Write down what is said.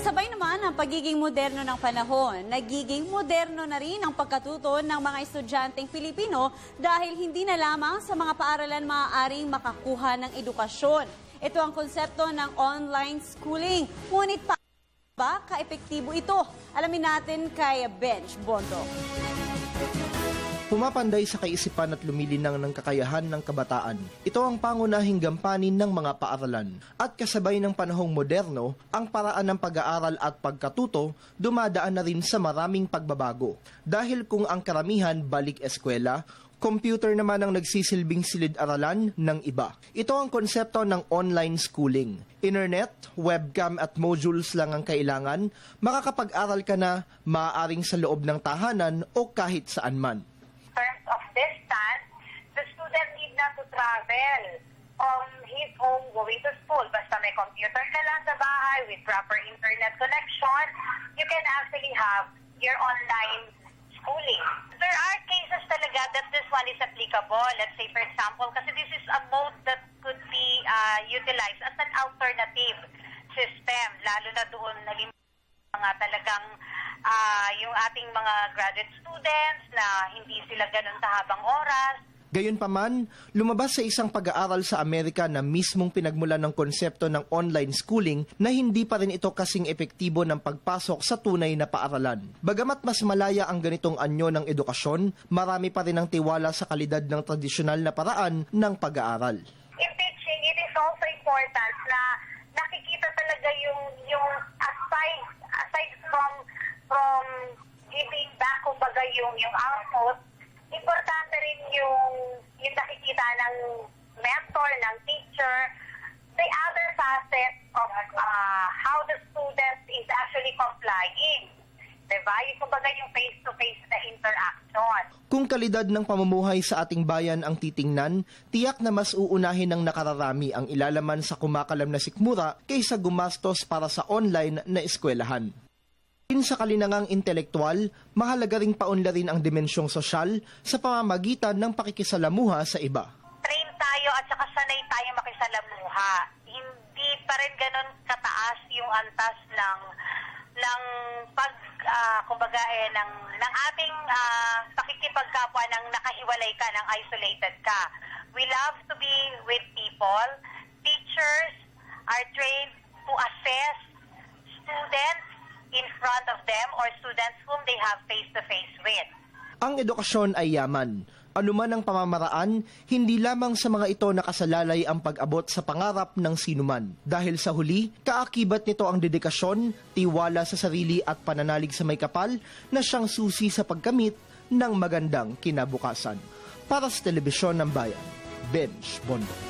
Kasabay naman ang pagiging moderno ng panahon, nagiging moderno na rin ang pagkatuto ng mga estudyanteng Pilipino dahil hindi na lamang sa mga paaralan maaaring makakuha ng edukasyon. Ito ang konsepto ng online schooling. Ngunit ba ka-epektibo ito? Alamin natin kay Benj Bondo. Pumapanday sa kaisipan at lumilinang ng kakayahan ng kabataan. Ito ang pangunahing gampanin ng mga paaralan. At kasabay ng panahong moderno, ang paraan ng pag-aaral at pagkatuto dumadaan na rin sa maraming pagbabago. Dahil kung ang karamihan balik eskwela, computer naman ang nagsisilbing silid-aralan ng iba. Ito ang konsepto ng online schooling. Internet, webcam at modules lang ang kailangan, makakapag-aral ka na maaaring sa loob ng tahanan o kahit saan man. Terms of distance, the student need not to travel from his home going to school. Basta may computer ka lang sa bahay with proper internet connection, you can actually have your online schooling. There are cases talaga that this one is applicable. Let's say, for example, kasi this is a mode that could be utilized as an alternative system, lalo na doon na mga talagang yung ating mga graduate students na hindi sila ganun kahabang oras. Gayunpaman, lumabas sa isang pag-aaral sa Amerika na mismong pinagmulan ng konsepto ng online schooling na hindi pa rin ito kasing epektibo ng pagpasok sa tunay na paaralan. Bagamat mas malaya ang ganitong anyo ng edukasyon, marami pa rin ang tiwala sa kalidad ng tradisyonal na paraan ng pag-aaral. In teaching, it is also important na nakikita talaga yung aside from giving back, kumbaga yung output, importante rin yung nakikita ng mentor, ng teacher, the other facet of how the student is actually complying. Diba? Yung kumbaga yung face-to-face na interaction. Kung kalidad ng pamumuhay sa ating bayan ang titingnan, tiyak na mas uunahin ng nakararami ang ilalaman sa kumakalam na sikmura kaysa gumastos para sa online na eskwelahan. Sa kalinangang intelektual, mahalaga ring paunlarin ang dimensyong sosyal sa pamamagitan ng pakikisalamuha sa iba. Train tayo at saka sanay tayo makisalamuha. Hindi pa rin ganun kataas yung antas ng ng ating pakikipagkapwa ng nakahiwalay ka, ng isolated ka. We love to be with people. Teachers are trained to assess students in front of them or students whom they have face-to-face with. Ang edukasyon ay yaman. Anuman ang pamamaraan, hindi lamang sa mga ito nakasalalay ang pag-abot sa pangarap ng sinuman. Dahil sa huli, kaakibat nito ang dedikasyon, tiwala sa sarili at pananalig sa may kapal na siyang susi sa pagkamit ng magandang kinabukasan. Para sa Telebisyon ng Bayan, Benj Bondo.